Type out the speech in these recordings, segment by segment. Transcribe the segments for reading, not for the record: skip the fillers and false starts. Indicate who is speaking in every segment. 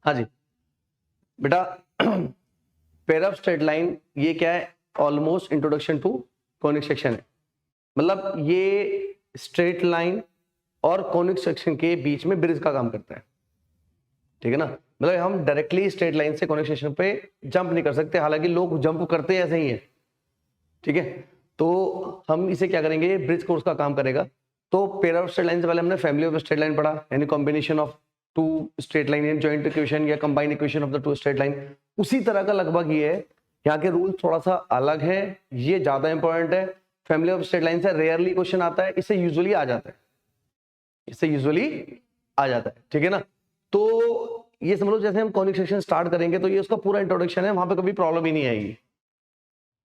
Speaker 1: हाँ जी बेटा, pair of straight line ये क्या है, almost introduction to conic section है। मतलब ये स्ट्रेट लाइन और कॉनिक सेक्शन के बीच में ब्रिज का काम करता है, ठीक है ना। मतलब हम डायरेक्टली स्ट्रेट लाइन से कॉनिक सेक्शन पे जंप नहीं कर सकते, हालांकि लोग जंप करते ऐसे ही है, ठीक है। तो हम इसे क्या करेंगे, ब्रिज कोर्स का काम करेगा। तो पेयर ऑफ स्ट्रेट लाइन से पहले हमने फैमिली ऑफ स्ट्रेट लाइन पढ़ा, यानी combination of two straight line in joint equation या combined equation of the two straight line. उसी तरह का लगभग ये है, यहाँ के रूल थोड़ा सा अलग है, ये ज्यादा इंपॉर्टेंट है। फैमिली ऑफ स्ट्रेट लाइन से रेयरली क्वेश्चन आता है, इससे यूजुअली आ जाता है, इससे यूजुअली आ जाता है, ठीक है ना। तो ये समझ लो जैसे हम कॉनिक सेक्शन स्टार्ट करेंगे तो ये उसका पूरा इंट्रोडक्शन है, वहां पे कभी प्रॉब्लम ही नहीं आएगी,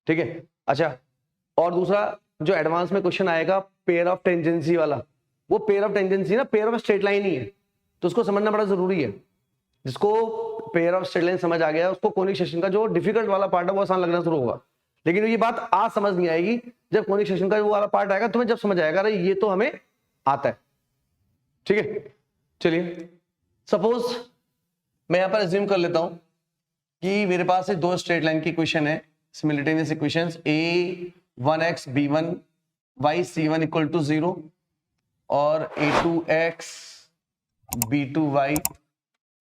Speaker 1: ठीक है। अच्छा, और दूसरा जो एडवांस में क्वेश्चन आएगा पेयर ऑफ टेंजेंसी वाला, वो पेयर ऑफ टेंजेंसी ना पेयर ऑफ स्ट्रेट लाइन ही है, तो उसको समझना बड़ा जरूरी है। जिसको पेयर ऑफ स्ट्रेट लाइन समझ आ गया उसको कॉनिक सेक्शन का जो डिफिकल्ट वाला पार्ट है वो आसान लगना शुरू होगा। लेकिन ये बात आज समझ नहीं आएगी, जब कॉनिक सेक्शन का वो वाला पार्ट आएगा तुम्हें जब समझ आएगा अरे ये तो हमें आता है, ठीक है। चलिए सपोज मैं यहां पर अज्यूम कर लेता हूं कि मेरे पास दो स्ट्रेट लाइन की इक्वेशन है, simultaneous equations a1x b1 y c1 equal to 0 और a2x b2 y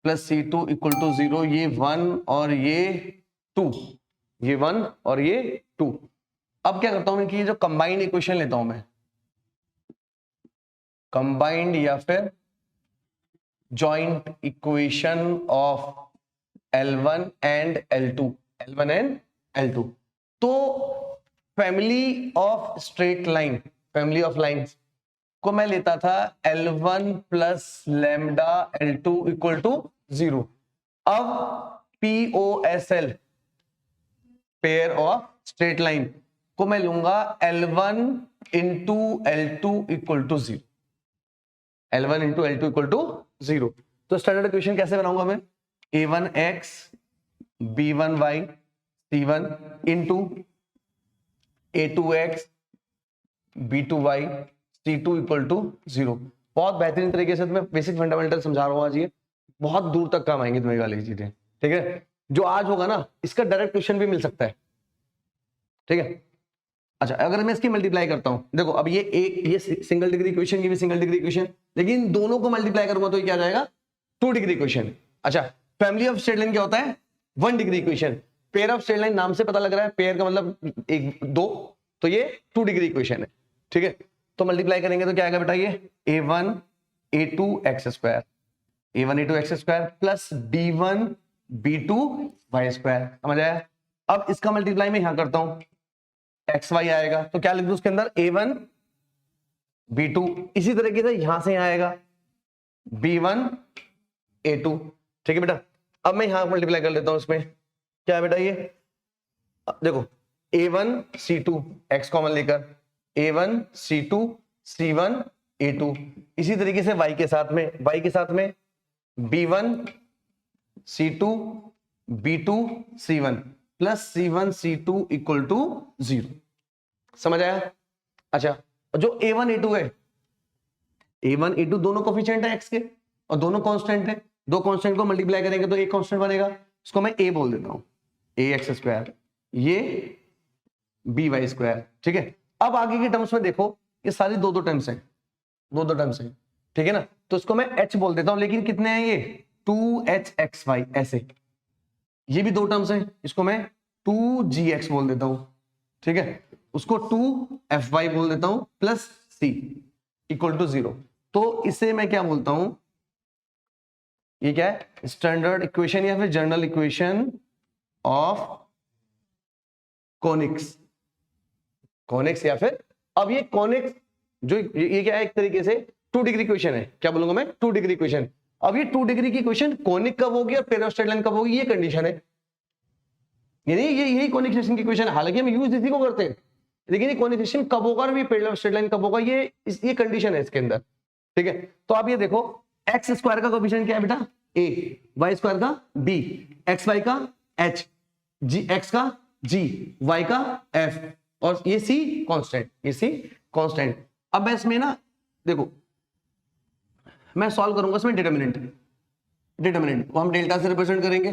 Speaker 1: plus c2 equal to 0, ये 1 और ये 2, ये 1 और ये 2। अब क्या करता हूं मैं कि जो कंबाइंड इक्वेशन लेता हूं मैं, कंबाइंड या फिर joint equation of L1 and L2, L1 and L2। तो family of straight line, family of lines को मैं लेता था L1 plus lambda L2 equal to 0। अब POSL, pair of straight line को मैं लूंगा L1 into L2 equal to 0, L1 into L2 equal to 0। तो स्टैंडर्ड इक्वेशन कैसे बनाऊंगा मैं, a1x b1y c1 into a2x b2y c2 equal to 0। बहुत बेहतरीन तरीके से तुम्हें बेसिक फंडामेंटल समझा रहा हूं आज, ये बहुत दूर तक काम आएंगे तुम्हें वाली चीजें, ठीक है। जो आज होगा ना इसका डायरेक्ट क्वेश्चन भी मिल सकता है, ठीक है। अच्छा, अगर मैं इसकी मल्टीप्लाई करता हूं, देखो अब ये सिंगल डिग्री इक्वेशन, ये भी सिंगल डिग्री इक्वेशन, लेकिन दोनों को मल्टीप्लाई करूंगा तो ये क्या आ जाएगा, 2 डिग्री इक्वेशन। अच्छा, फैमिली ऑफ स्ट्रेट लाइन क्या होता है, 1 degree equation. Pair of straight line नाम से पता लग रहा है, पेयर का मतलब 1 2, तो ये 2 डिग्री इक्वेशन है, ठीक है। तो मल्टीप्लाई करेंगे तो क्या आएगा बेटा, ये a1 a2 x square, a1 a2 x square plus b1 b2 y square, समझ आया। अब इसका मल्टीप्लाई मैं यहां करता हूं, एक्स वाई आएगा तो क्या लिख दूं उसके अंदर, a1 b2, इसी तरीके से यहां से यहां आएगा b1 a2, ठीक है बेटा। अब मैं यहां मल्टीप्लाई कर लेता हूं, इसमें क्या है बेटा, ये देखो a1 c2 x कॉमन लेकर a1 c2 c1 a2, इसी तरीके से y के साथ में b1 c2 b2 c1 plus c1 c2 equal to 0, समझ आया। अच्छा, जो a1 a2 है, a1 a2 दोनों कोफिशिएंट है x के और दोनों कांस्टेंट है, दो कांस्टेंट को मल्टीप्लाई करेंगे तो एक कांस्टेंट बनेगा, इसको मैं a बोल देता हूं, ax स्क्वायर, ये by स्क्वायर, ठीक है। अब आगे के टर्म्स में देखो ये सारी दो टर्म्स हैं, दो टर्म्स हैं, ठीक है ना। तो इसको मैं h बोल देता हूं, लेकिन कितने हैं ये, 2hxy, ऐसे ये भी दो टर्म्स हैं, इसको मैं 2gx बोल देता हूं, ठीक है। उसको 2fy बोल देता हूं प्लस c इक्वल टू 0। तो इसे मैं क्या बोलता हूं, ये क्या है, स्टैंडर्ड इक्वेशन या फिर general equation of conics, conics या फिर, अब ये कॉनिक्स जो ये क्या है, एक तरीके से 2 डिग्री इक्वेशन है, क्या बोलूंगा मैं, 2 डिग्री इक्वेशन। अब ये 2 डिग्री की इक्वेशन कॉनिक कब होगी और पेयर ऑफ स्ट्रेट लाइन कब होगी, ये कंडीशन है, यानी ये यही कॉनिक सेक्शन की इक्वेशन है। हालांकि हम यूज इसी को करते हैं, लेकिन ये कॉनिक सेक्शन कब होगा और ये पेयर ऑफ स्ट्रेट लाइन कब होगा, ये कंडीशन है इसके अंदर, ठीक है। तो आप ये देखो, एक्स स्क्वायर का कोएफिशिएंट क्या है बेटा, a, वाई स्क्वायर का b, एक्स वाई का h, जी एक्स का g, y का f, और ये c कांस्टेंट, ये c कांस्टेंट। अब मैं इसमें ना देखो, मैं सॉल्व करूंगा इसमें डिटरमिनेंट, डिटर्मिनेंट को हम डेल्टा से रिप्रेजेंट करेंगे।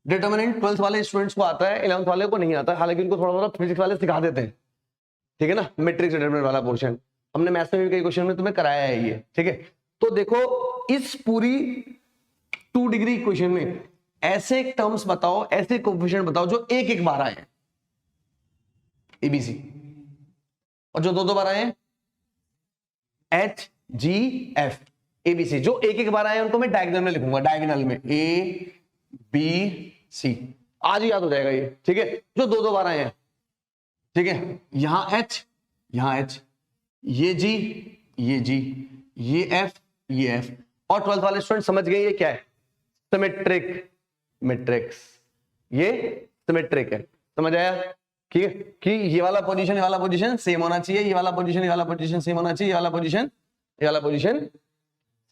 Speaker 1: डिटर्मिनेंट 12th वाले स्टूडेंट्स को आता है, 11th वाले को नहीं आता, हालांकि उनको थोड़ा थोड़ा फिजिक्स वाले सिखा देते हैं, ठीक है ना, मैट्रिक्स डिटर्मिनेंट वाला पोर्शन हमने मैथ्स में भी कई क्वेश्चन में तुम्हें कराया है ये, ठीक है। तो देखो इस पूरी 2 डिग्री इक्वेशन में ऐसे टर्म्स बताओ, ऐसे कोएफिशिएंट बताओ जो एक एक बार आए हैं एबीसी, और जो दो दो बार आए हैं एच जी एफ एबीसी, जो एक एक बार आए हैं उनको मैं डायगोनल में लिखूंगा, डायगोनल में ए बी सी, आज ही याद हो जाएगा ये, ठीक है। जो दो दो बार आए हैं, ठीक है, यहां एच, यहां एच, ये जी, ये जी, ये एफ, ये एफ, और 12th वाले स्टूडेंट समझ गए ये क्या है, सिमेट्रिक मैट्रिक्स, ये सिमेट्रिक है, समझ आया, ठीक है, कि ये वाला पोजीशन सेम होना चाहिए, ये वाला पोजीशन सेम होना चाहिए, ये वाला पोजीशन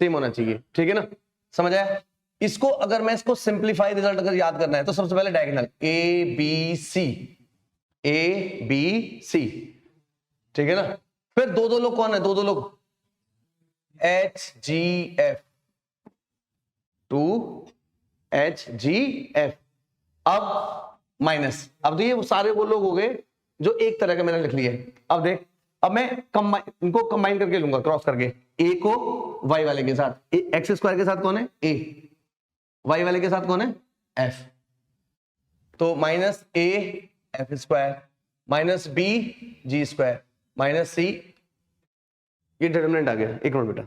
Speaker 1: सेम होना चाहिए, ठीक है ना, समझ आया। इसको अगर मैं इसको सिंप्लीफाई रिजल्ट अगर याद करना है तो सबसे पहले diagonal A B C, A B C, ठीक है ना। फिर दो दो लोग कौन है, दो दो लोग H G F, 2 H G F, अब माइनस, अब तो ये सारे वो लोग हो गए जो एक तरह के मैंने लिख लिए। अब देख, अब मैं इनको कंबाइन करके लूंगा, क्रॉस करके, ए को वाई वाले के साथ, एक्स स्क्वायर के साथ कौन है ए, वाई वाले के साथ कौन है एफ, तो minus A F square minus B G square minus C, ये डिटरमिनेंट आ गया। एक मिनट बेटा,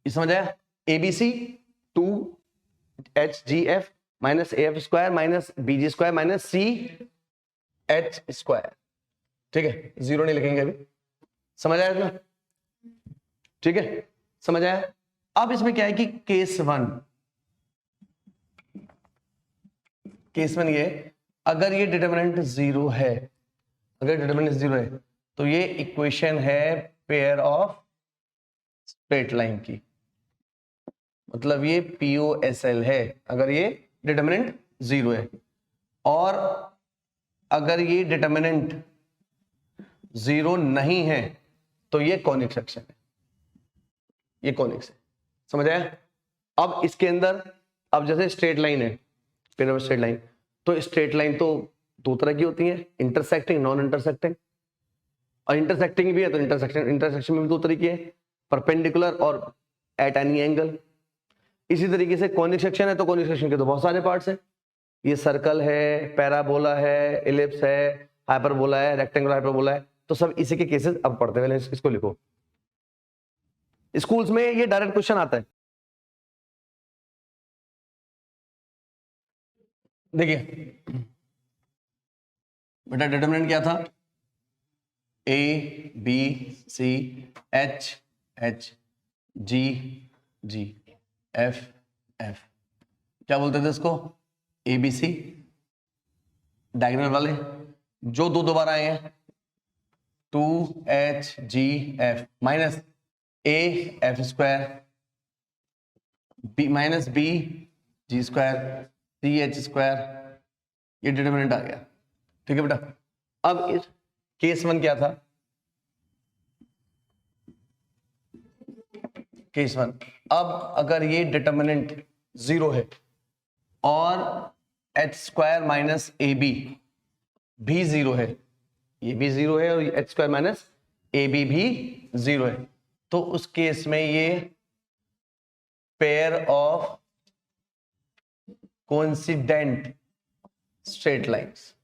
Speaker 1: ये समझ आया, ABC 2 H G F minus A F square minus B G square minus C H square, ठीक है, जीरो नहीं लिखेंगे अभी, समझ आया इतना, ठीक है, समझ आया। अब इसमें क्या है कि केस वन ये, अगर ये डिटरमिनेंट जीरो है, अगर डिटरमिनेंट जीरो है तो ये इक्वेशन है पेयर ऑफ स्ट्रेट लाइन की, मतलब ये POSL है अगर ये डिटरमिनेंट जीरो है, और अगर ये डिटरमिनेंट जीरो नहीं है तो ये कॉनिक सेक्शन है, ये कॉनिक है, समझ आया। अब इसके अंदर, अब जैसे स्ट्रेट लाइन है, पेयर ऑफ स्ट्रेट लाइन, तो स्ट्रेट लाइन तो दो तरह की होती है, इंटरसेक्टिंग, नॉन इंटरसेक्टिंग, और इंटरसेक्टिंग भी है तो इंटरसेक्शन में भी दो तरीके हैं, परपेंडिकुलर और एट एनी एंगल। इसी तरीके से कॉनिक सेक्शन है तो कॉनिक सेक्शन के तो बहुत सारे पार्ट्स हैं, ये सर्कल है, पैराबोला है, इलिप्स है, हाइपरबोला है, रेक्टेंगुलर हाइपरबोला है, तो सब इसी के केसेस अब पढ़ते हैं, इसको लिखो, स्कूल्स में ये डायरेक्ट क्वेश्चन आता है। देखिए बेटा, डिटरमिनेंट क्या था, A B C H H G G F F, क्या बोलते थे इसको, ए बी सी, डायगोनल वाले जो दो दोबारा आए हैं, 2 H G F minus A F square B minus B G square C H square, ये डिटरमिनेंट आ गया, ठीक है बेटा। अब इस केस वन क्या था, केस वन, अब अगर ये डिटरमिनेंट जीरो है और एच स्क्वायर माइनस ए बी भी जीरो है, ये भी जीरो है और एच स्क्वायर माइनस ए बी भी जीरो है, तो उस केस में ये pair of coincident straight lines,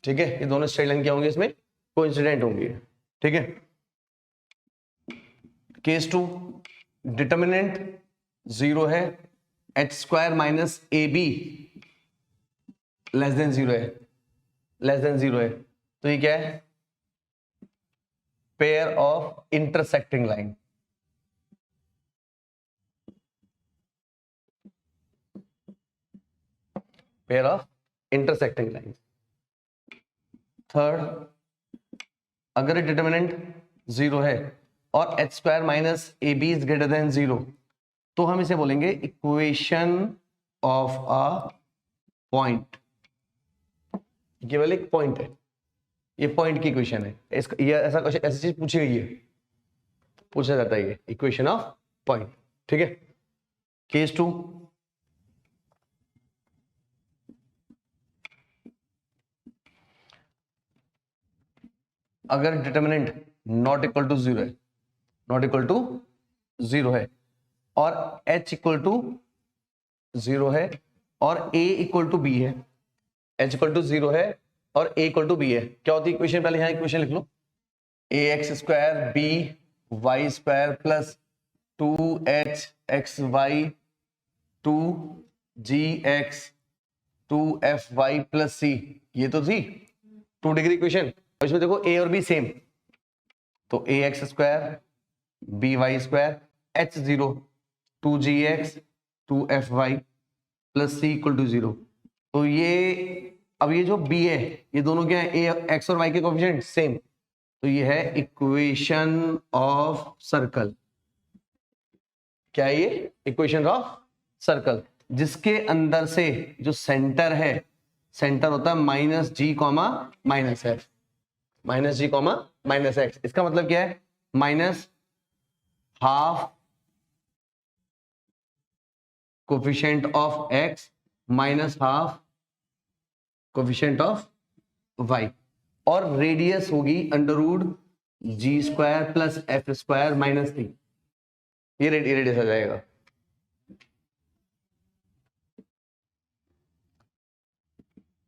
Speaker 1: ठीक है, ये दोनों स्ट्रेट लाइन क्या होंगे, इसमें कोइंसिडेंट होंगे, ठीक है। केस टू, डिटरमिनेंट जीरो है, h square minus A B less than zero है, लेस देन जीरो है, तो ये क्या है, pair of intersecting line, pair of intersecting line. Third, अगर डिटरमिनेंट जीरो है और H square minus A b is greater than zero, तो हम इसे बोलेंगे इक्वेशन ऑफ अ पॉइंट, केवल एक पॉइंट है, ये पॉइंट की इक्वेशन है, ये ऐसा ऐसी चीज पूछी गई है, पूछा जाता है ये इक्वेशन ऑफ पॉइंट। ठीक है, केस 2, अगर डिटर्मिनेंट नॉट इक्वल टू 0 है, नॉट इक्वल टू 0 है और h इक्वल टू 0 है और a इक्वल टू b है, h इक्वल टू 0 है और a इक्वल टू b है, क्या होती है इक्वेशन? पहले यहाँ इक्वेशन लिख लो, ax square b y square plus 2h xy 2gx 2fy plus c, ये तो थी 2 डिग्री इक्वेशन। इसमें देखो a और b सेम, तो ax square by square h0 2gx 2fy plus c equal to 0। तो ये अब ये जो b है ये दोनों क्या है, a x और y के कोएफिशिएंट सेम, तो ये है इक्वेशन ऑफ सर्कल। क्या है ये? इक्वेशन ऑफ सर्कल, जिसके अंदर से जो सेंटर है, सेंटर होता है minus G comma minus X, minus G comma minus X. इसका मतलब क्या है? Minus half coefficient of X minus half coefficient of Y, और रेडियस होगी under root G square plus F square minus 3, ये रेडियस आ जाएगा।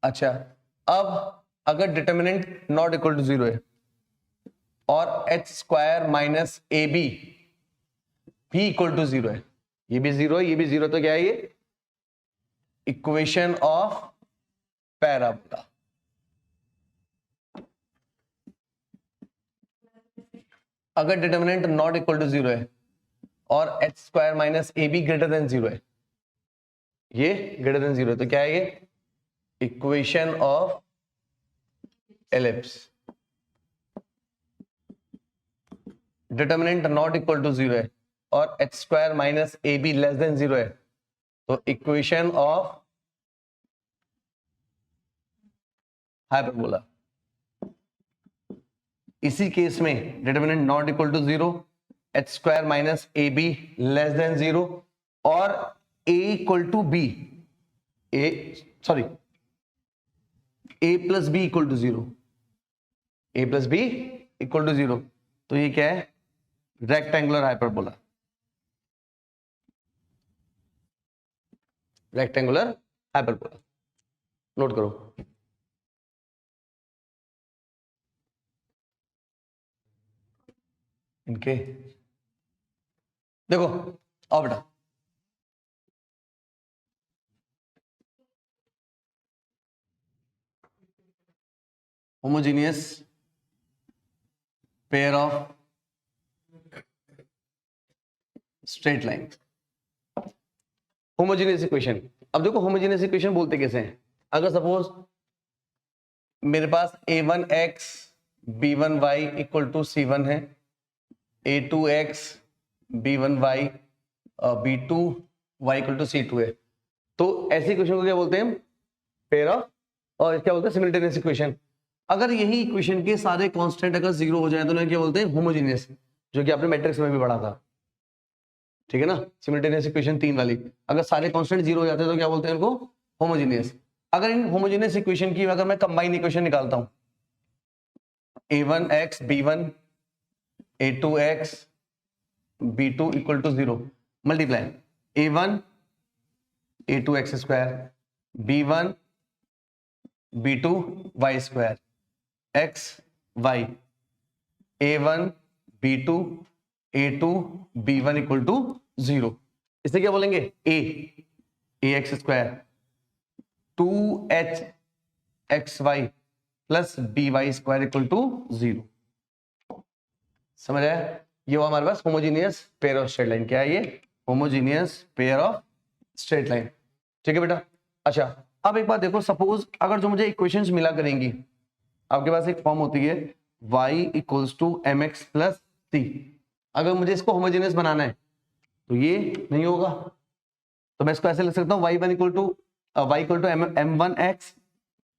Speaker 1: अच्छा, अब अगर डिटर्मिनेंट नॉट इक्वल टू 0 है और एच स्क्वायर माइनस ए बी भी इक्वल टू 0 है, ये भी 0 है, ये भी 0, तो क्या है ये? Equation of parabola. अगर डिटर्मिनेंट नॉट इक्वल टू 0 है और H square minus A be greater than 0 है, ये ग्रेटर देन 0 है, तो क्या है ये? Equation of ellipse. Determinant not equal to 0 है और H square minus A B less than 0 है, तो इक्वेशन ऑफ हाइपरबोला। इसी केस में determinant not equal to 0, H square minus A B less than 0 और A equal to B, A plus B equal to 0, A plus B equal to 0, तो ये क्या है? Rectangular hyperbola. Rectangular hyperbola, note करो। इनके देखो, आओ बेटा, homogeneous pair of straight line, homogeneous equation. अब देखो होमोजीनियस इक्वेशन बोलते कैसे हैं? अगर सपोज मेरे पास a1x b1y equal to c1 है, a2x b1y b2y equal to c2 है, तो ऐसी इक्वेशन को क्या बोलते हैं? पेयर ऑफ, और क्या बोलते हैं? सिमिल्टेनियस इक्वेशन। अगर यही इक्वेशन के सारे कांस्टेंट अगर 0 हो जाए तो उन्हें क्या बोलते हैं? होमोजीनियस, जो कि आपने मैट्रिक्स में भी पढ़ा था, ठीक है ना? सिमिल्टेनियस इक्वेशन 3 वाली, अगर सारे कांस्टेंट 0 हो जाते हैं तो क्या बोलते हैं इनको? होमोजीनियस। अगर इन होमोजीनियस इक्वेशन की अगर मैं कंबाइन इक्वेशन निकालता हूं, a1x b1 a2x b2 equal to 0 multiply a1 a2x square b1 b2 y square x y a1 b2 a2 b1 equal to 0। इसे क्या बोलेंगे? a x square 2h xy plus by square equal to 0। समझ आया? ये हुआ हमारे पास homogeneous pair of straight line. क्या है ये? Homogeneous pair of straight line. ठीक है बेटा। अच्छा, अब एक बात देखो, सपोज अगर जो मुझे इक्वेशंस मिला करेंगी, आपके पास एक फॉर्म होती है y equals to mx plus c। अगर मुझे इसको होमोजीनियस बनाना है तो ये नहीं होगा, तो मैं इसको ऐसे लिख सकता हूँ y1 equal to m1x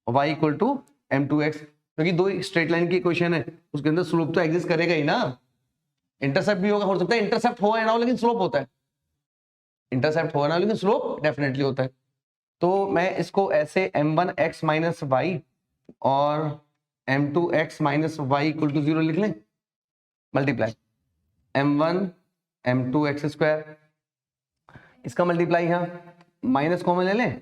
Speaker 1: y equal to m2x, क्योंकि दो स्ट्रेट लाइन की इक्वेशन है, उसके अंदर स्लोप तो एग्जिस्ट करेगा ही ना। इंटरसेप्ट भी होगा, हो सकता है इंटरसेप्ट हो या ना हो लेकिन स्लोप होता है, इंटरसेप्ट हो ना हो लेकिन स्लोप डेफिनेटली होता है। तो मैं इसको ऐसे m1x माइनस वाई और m2x minus Y equal to 0 लिख लें, मल्टीप्लाई m1 m2x स्क्वायर, इसका मल्टीप्लाई यहां माइनस कॉमन ले लें,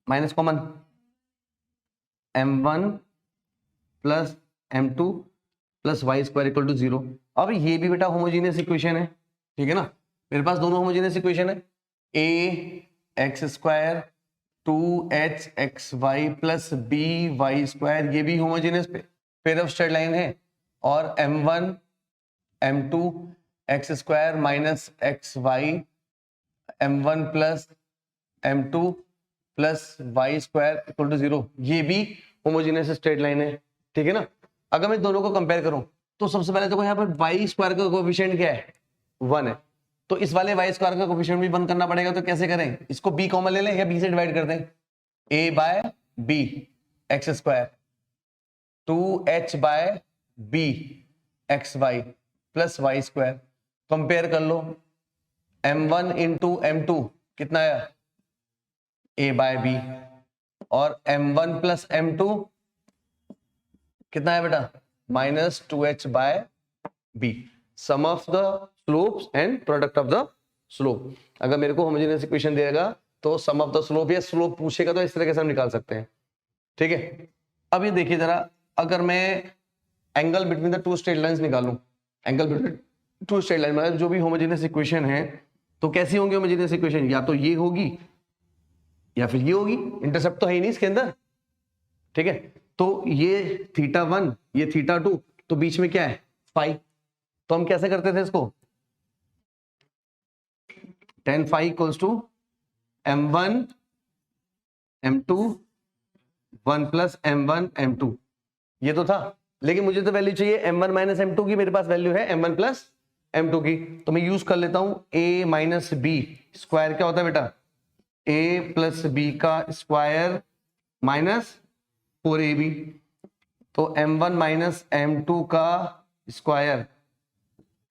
Speaker 1: minus common m1 plus m2 plus y square equal to 0। अब ये भी बेटा होमोजीनियस इक्वेशन है, ठीक है ना, मेरे पास दोनों होमोजीनियस इक्वेशन है, a x square 2h x Y plus B Y square, ये भी homogeneous pair of straight line है, और m1 m2 x square minus x y m1 plus m2 plus y square equal to 0, ये भी homogeneous straight line है, ठीक है ना। अगर मैं दोनों को कंपेयर करूं तो सबसे पहले देखो यहाँ पर वाई स्क्वायर का कोएफिशिएंट क्या है, 1 है, तो इस वाले वाई स्क्वायर का कोएफिशिएंट भी 1 करना पड़ेगा। तो कैसे करें, इसको b कॉमन ले लें या b से डिवाइड कर दें, a by b x square 2h by b x Y plus y square, compare कर लो, m1 इंटू m2 कितना आया, a बाय b, और m1 प्लस m2 कितना है बेटा, minus 2h by b, sum of the slopes and product of the slope. अगर मेरे को होमोजेनियस इक्वेशन देगा तो सम ऑफ द स्लोप या स्लोप पूछेगा तो इस तरह से हम निकाल सकते हैं, ठीक है। अब ये देखिए जरा, अगर मैं angle between the two straight lines निकालूं, angle between two straight line मतलब जो भी होमोजेनियस इक्वेशन है, तो कैसी होंगी होमोजेनियस इक्वेशन, या तो ये होगी या फिर ये होगी, इंटरसेप्ट तो है ही नहीं इसके अंदर, ठीक है। तो ये θ1 ये θ2, तो बीच में क्या है फाई, तो हम कैसे करते थे इसको, tan phi equals to m1 m2 1 plus m1 m2, ये तो था, लेकिन मुझे तो वैल्यू चाहिए m1 माइनस m2 की, मेरे पास वैल्यू है m1 प्लस m2 की, तो मैं यूज कर लेता हूं a माइनस बी स्क्वायर, क्या होता है बेटा a प्लस बी का स्क्वायर माइनस 4ab, तो m1 माइनस m2 का स्क्वायर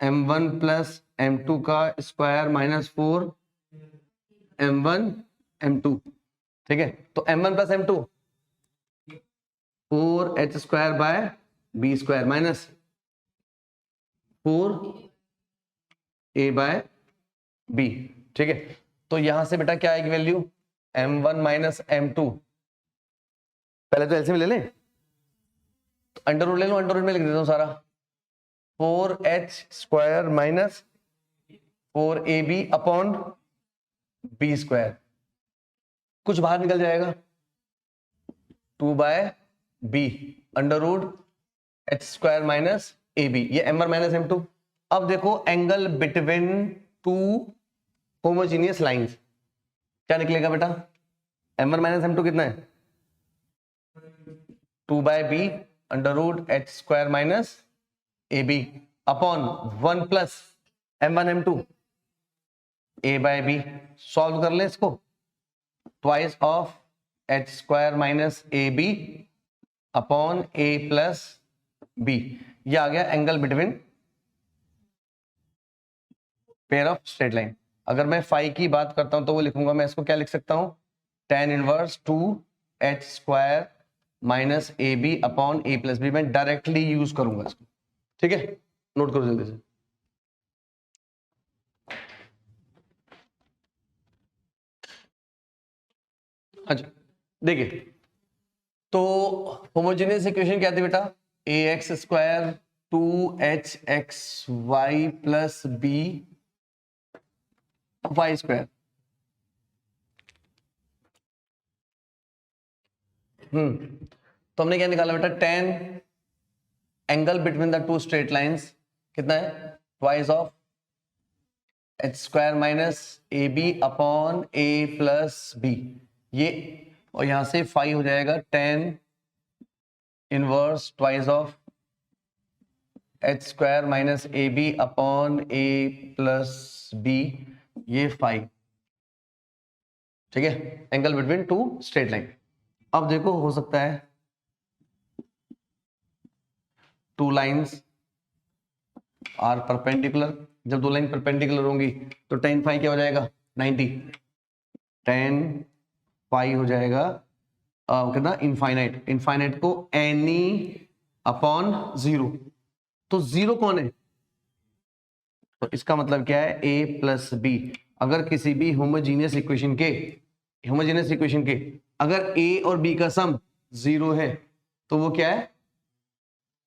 Speaker 1: m1 प्लस m2 का स्क्वायर माइनस 4 m1 m2, ठीक है। तो m1 plus m2 4h square by b square minus 4a by b, ठीक है। तो यहां से बेटा क्या आएगी वैल्यू, m1 माइनस m2, पहले तो एलसीएम ले लें, तो अंडर रूट ले लो, अंडर रूट में लिख देता हूं सारा, 4h square minus 4ab upon b square, कुछ बाहर निकल जाएगा 2 by b under root h square minus ab, ये m1 माइनस m2। अब देखो angle between two homogeneous lines क्या निकलेगा बेटा, m1 माइनस m2 कितना है 2 by b under root h square minus ab upon 1 plus m1 m2 a by b, solve कर ले इसको, twice of h square minus ab upon a plus b, ये आ गया angle between pair of straight line. अगर मैं phi की बात करता हूं तो वो लिखूंगा, मैं इसको क्या लिख सकता हूं, tan inverse 2h square minus A B upon A plus b, मैं डायरेक्टली यूज करूंगा इसको, ठीक है, नोट करो जल्दी से। अच्छा देखिए, तो होमोजेनियस इक्वेशन क्या थी बेटा, A X square 2h x Y plus B Y square, तो हमने क्या निकाला बेटा, tan angle between the two straight lines कितना है, twice of H square minus A B upon A plus B, ये, और यहां से फाई हो जाएगा tan inverse twice of H square minus A B upon A plus B, ये phi, ठीक है, angle between two straight line. अब देखो हो सकता है टू लाइंस आर परपेंडिकुलर। जब दो लाइन परपेंडिकुलर होंगी तो tan phi क्या हो जाएगा 90, tan phi हो जाएगा कितना इनफाइनाइट, इनफाइनाइट को एनी अपॉन जीरो। तो जीरो कौन है? तो इसका मतलब क्या है a प्लस बी। अगर किसी भी होमोजीनियस इक्वेशन के अगर a और b का सम जीरो है तो वो क्या है?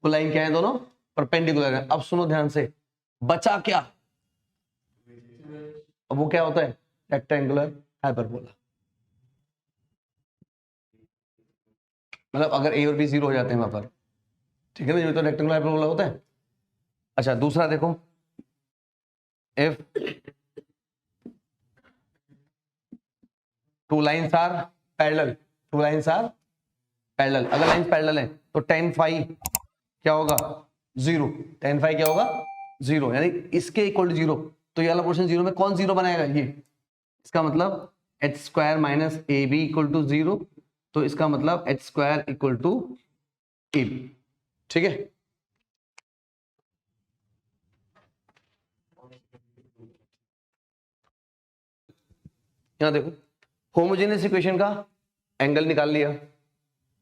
Speaker 1: वो लाइन क्या है? दोनों परपेंडिकुलर है। अब सुनो ध्यान से, बचा क्या? अब वो क्या होता है? Rectangular hyperbola. मतलब अगर a और b जीरो हो जाते हैं वहां पर, ठीक है ना, ये तो रेक्टेंगुलर हाइपरबोला होता है। अच्छा दूसरा देखो, if two lines are parallel, अगर लाइन्स पैरेलल है तो tan phi क्या होगा? जीरो। tan phi क्या होगा? जीरो, यानी इसके इक्वल टू जीरो। तो ये वाला पोर्शन जीरो में कौन जीरो बनाएगा? ये। इसका मतलब h square minus A b equal to zero. तो इसका मतलब h square equal to a b. ठीक है, यहां देखो, होमोजेनियस इक्वेशन का एंगल निकाल लिया।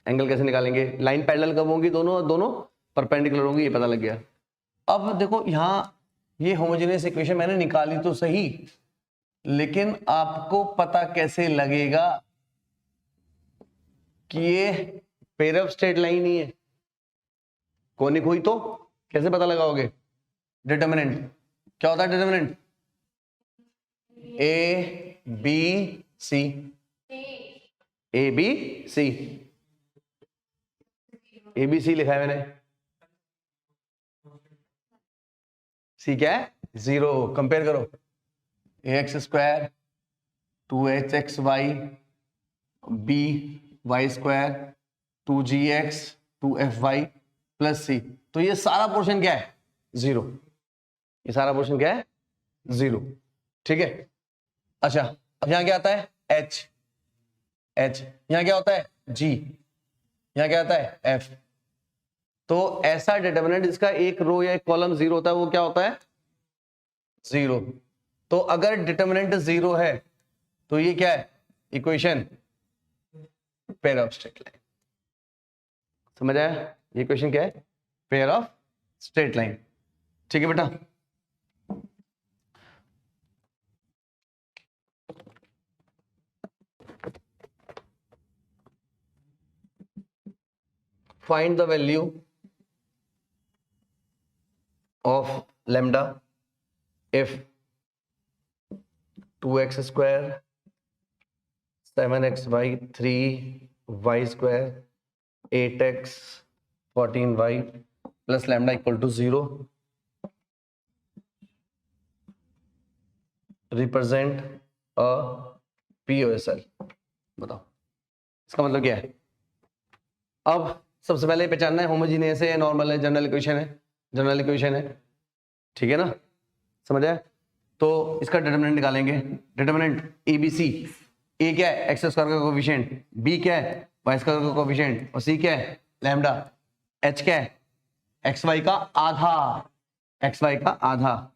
Speaker 1: एंगल कैसे निकालेंगे? लाइन पैरेलल कब होंगी? दोनों परपेंडिकुलर होंगी, ये पता लग गया। अब देखो यहां ये होमोजेनियस इक्वेशन मैंने निकाली तो सही, लेकिन आपको पता कैसे लगेगा कि ये पेयर ऑफ स्ट्रेट लाइन ही है? कोनिक हुई तो कैसे पता लगाओगे? डिटर्मिनेंट क्या होता है? Determinant A B C, A B C, A B C लिखा है मैंने। सी क्या है? जीरो। कंपेयर करो, A X square two H X Y B Y square two G X two F Y plus C. तो ये सारा portion क्या है? जीरो। ये सारा पोर्शन क्या है? जीरो। ठीक है। अच्छा अब यहां क्या आता है? एच। यहां क्या होता है? जी। यहां क्या आता है? एफ। तो ऐसा डिटर्मिनेंट जिसका एक रो या एक कॉलम जीरो होता है वो क्या होता है? जीरो। तो अगर डिटर्मिनेंट जीरो है तो ये क्या है? Equation pair of straight line. समझ आया? ये इक्वेशन क्या है? Pair of straight line. ठीक है बेटा। Find the value of lambda if 2x square 7xy 3y square 8x 14y plus lambda equal to 0 represent a POSL। बताओ इसका मतलब क्या है? अब सबसे पहले पहचानना है होमोजीनियस है, नॉर्मल है, जनरल इक्वेशन है। ठीक है ना? समझ आया? तो इसका डिटरमिनेंट निकालेंगे। Determinant A B C. ए क्या है? एक्स स्क्वायर का कोएफिशिएंट, बी क्या है? वाई स्क्वायर का कोएफिशिएंट, और सी क्या है? लैम्डा। एच क्या है? एक्स वाई का आधा।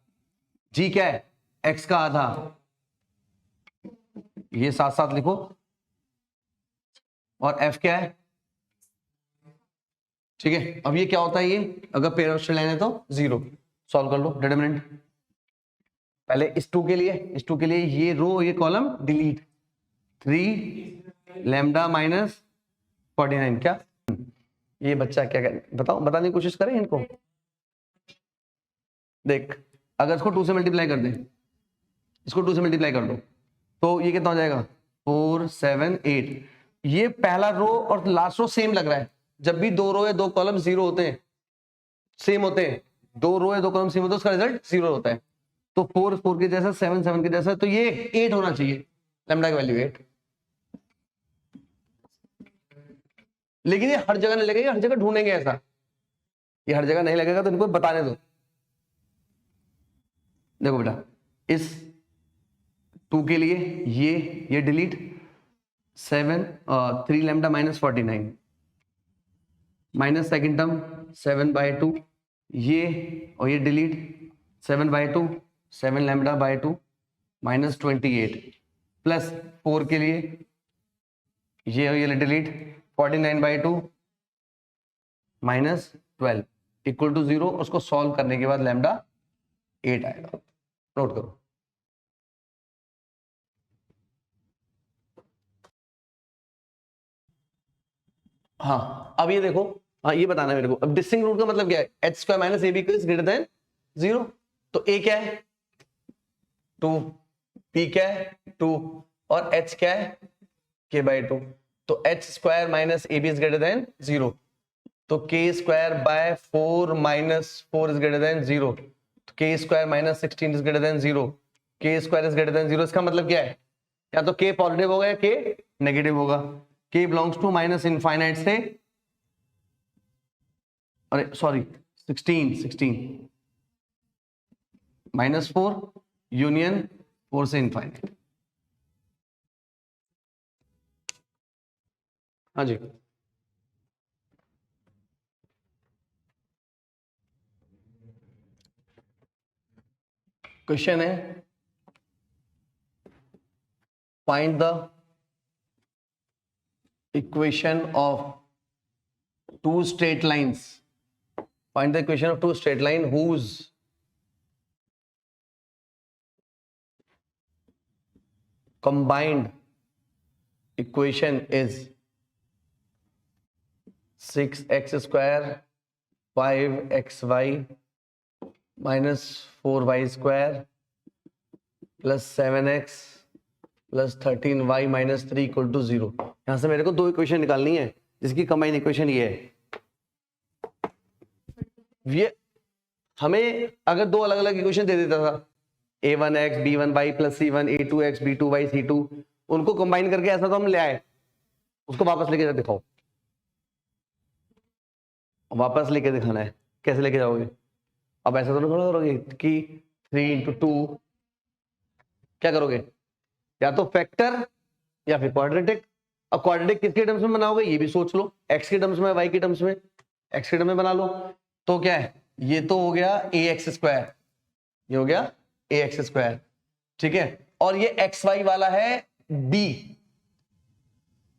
Speaker 1: जी क्या है? एक्स का आधा। ये साथ साथ लिखो। और एफ क्या है? ठीक है। अब ये क्या होता है? ये अगर पेयर ऑफ स्ट्रेट लाइन है तो जीरो। सॉल्व कर लो डिटरमिनेंट। पहले इस टू के लिए ये रो ये कॉलम डिलीट। 3 lambda minus 49। क्या ये बच्चा क्या बताओ, बताने की कोशिश करें इनको। देख अगर इसको 2 से मल्टीप्लाई कर दे, तो ये कितना हो जाएगा? 4 7 8। ये पहला रो और लास्ट रो सेम लग रहा है। जब भी दो रो या दो कॉलम जीरो होते हैं, सेम होते हैं, दो रो या दो कॉलम सेम होते हैं, उसका रिजल्ट जीरो होता है। तो 4 4 के जैसा, 7 7 के जैसा, तो ये 8 होना चाहिए। लैम्डा की वैल्यू 8। लेकिन ये हर जगह नहीं लगेगा, हर जगह ढूंढेंगे ऐसा। ये हर जगह नहीं लगेगा तो इनको बताने दो। देखो बेटा, इस 2 के लिए ये delete 3 lambda minus 49। Minus second term 7/2, ये और ये डिलीट 7/2, 7 λ/2 माइनस 28 प्लस 4 के लिए ये और ये डिलीट 49/2 माइनस 12 इक्वल टू 0। उसको सॉल्व करने के बाद लैम्डा 8 आएगा। नोट करो। हाँ अब ये देखो, हाँ ये बताना है मेरे को। अब डिस्टिंक्ट रूट का मतलब क्या है? H square minus A be greater than 0। तो ए क्या है? 2, पी क्या है? 2 और एच क्या है? k/2। तो h square minus A b is greater than 0। तो k square by 4 minus 4 is greater than 0। तो k square minus 16 is greater than 0। K square is greater than 0। इसका मतलब क्या है? या तो के पॉजिटिव होगा या के नेगेटिव होगा। के बिलोंग्स टू माइनस इनफाइनाइट से, अरे सॉरी 16 माइनस 4 यूनियन 4 से इनफाइनाइट। हाँ जी, क्वेश्चन है find the equation of two straight lines. Find the equation of two straight line whose combined equation is 6x square 5xy minus 4y square plus 7x plus 13y minus 3 equal to 0। यहां से मेरे को दो equation निकालनी है जिसकी combined equation ये है। ये हमें अगर दो अलग अलग इक्वेशन दे देता था, a1x b1y plus c1 a2x b2y c2, उनको कंबाइन करके ऐसा तो हम ले आए, उसको वापस लेके दिखाओ। वापस लेके दिखाना है, कैसे लेके जाओगे? अब ऐसा तो नहीं थोड़ा करोगे कि 3 × 2 क्या करोगे? या तो फैक्टर या फिर क्वाड्रेटिक। अब क्वाड्रेटिक किसके टर्म्स में बनाओगे ये भी सोच लो, x के टर्म्स में, y के टर्म्स में। x के टर्म्स में बना लो तो क्या है? ये तो हो गया ax², ये हो गया ax², ठीक है। और ये xy वाला है b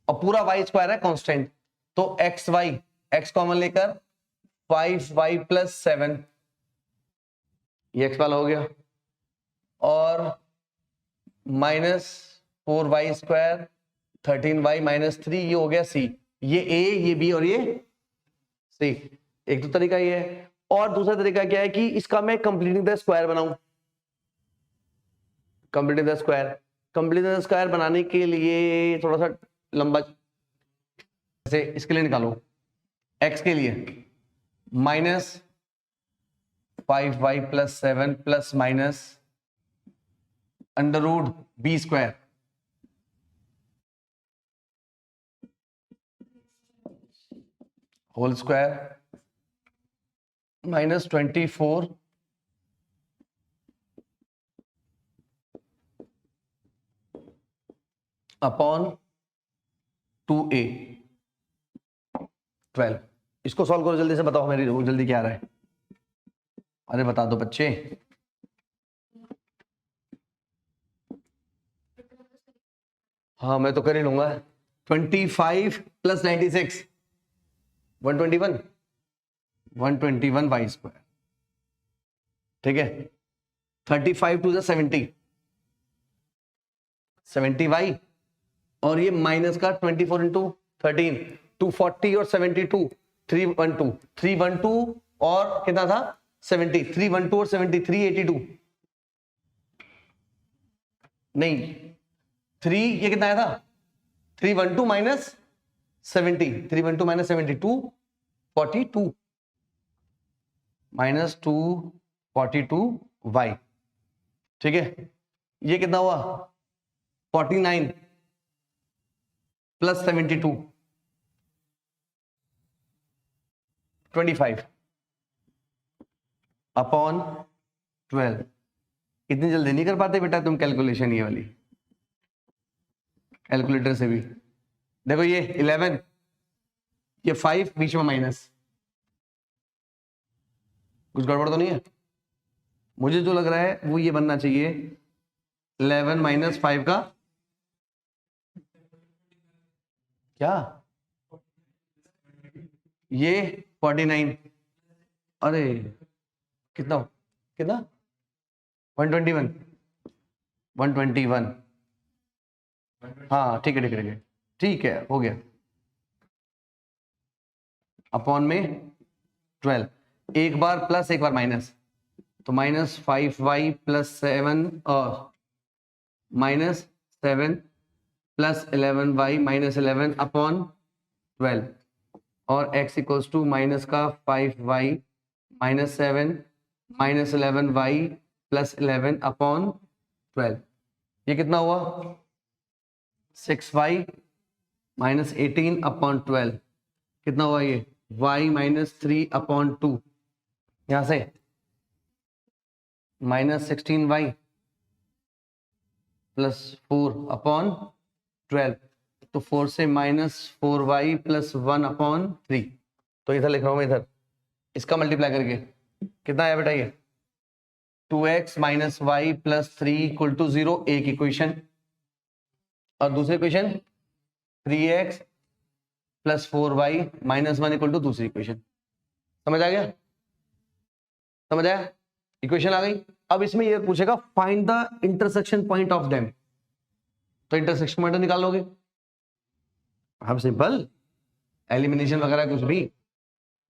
Speaker 1: और पूरा y² है कांस्टेंट। तो xy, x कॉमन लेकर 5y + 7, ये x वाला हो गया, और माइनस 4y² 13y - 3, ये हो गया c। ये a, ये b और ये c। एक तो तरीका ये है। और दूसरा तरीका क्या है कि इसका मैं कंप्लीटिंग द स्क्वायर बनाऊं। Completing the square, completing the square बनाने के लिए थोड़ा सा लंबा, जैसे इसके लिए निकालो, x के लिए minus 5y + 7 plus minus √b² whole square minus 24 upon 2a 12। इसको सॉल्व करो जल्दी से, बताओ मेरी जल्दी क्या आ रहा है? अरे बता दो बच्चे। हाँ मैं तो कर ही लूंगा। 25 + 96 121 y², ठीक है। 35 × 2 = 70 70y, और ये माइनस का 24 × 13 240 और 72 312 312 और कितना था 70 312 और 70 382 नहीं 3, ये कितना आया था 312 - 70 312 - 70 242 -242y, ठीक है। ये कितना हुआ 49 + 72 25 अपॉन 12। इतनी जल्दी नहीं कर पाते बेटा तुम कैलकुलेशन, ये वाली कैलकुलेटर से भी। देखो ये 11 ये 5 बीच में माइनस, कुछ गड़बड़ तो नहीं है? मुझे जो लग रहा है वो ये बनना चाहिए 11 माइनस 5 का क्या, ये 49, अरे कितना कितना 121, 121, हाँ ठीक है ठीक है ठीक है ठीक है, हो गया। अपॉन में 12, एक बार प्लस एक बार माइनस, तो -5y plus 7 -7 plus 11y minus 11 upon 12, और x इक्वल्स टू माइनस का 5y minus 7 minus 11y plus 11 upon 12, ये कितना हुआ 6y माइनस 18 अपॉन 12, कितना हुआ ये y माइनस 3 अपॉन 2, यहां से -16y प्लस 4 अपॉन 12, तो 4 से -4y प्लस 1 अपॉन 3, तो इधर लिख रहा हूं मैं, इधर इसका मल्टीप्लाई करके कितना आया बेटा ये 2x minus y plus 3 equal to 0, एक इक्वेशन, और दूसरी equation 3x plus 4y minus 1 equal to दूसरी इक्वेशन। समझ आ गया? समझ आया? इक्वेशन आ गई। अब इसमें ये पूछेगा find the intersection point of them, तो इंटरसेक्शन पॉइंट निकालोगे, हम सिंपल एलिमिनेशन वगैरह कुछ भी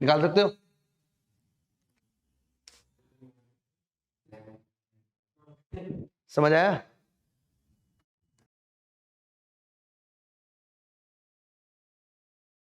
Speaker 1: निकाल सकते हो। समझ आया?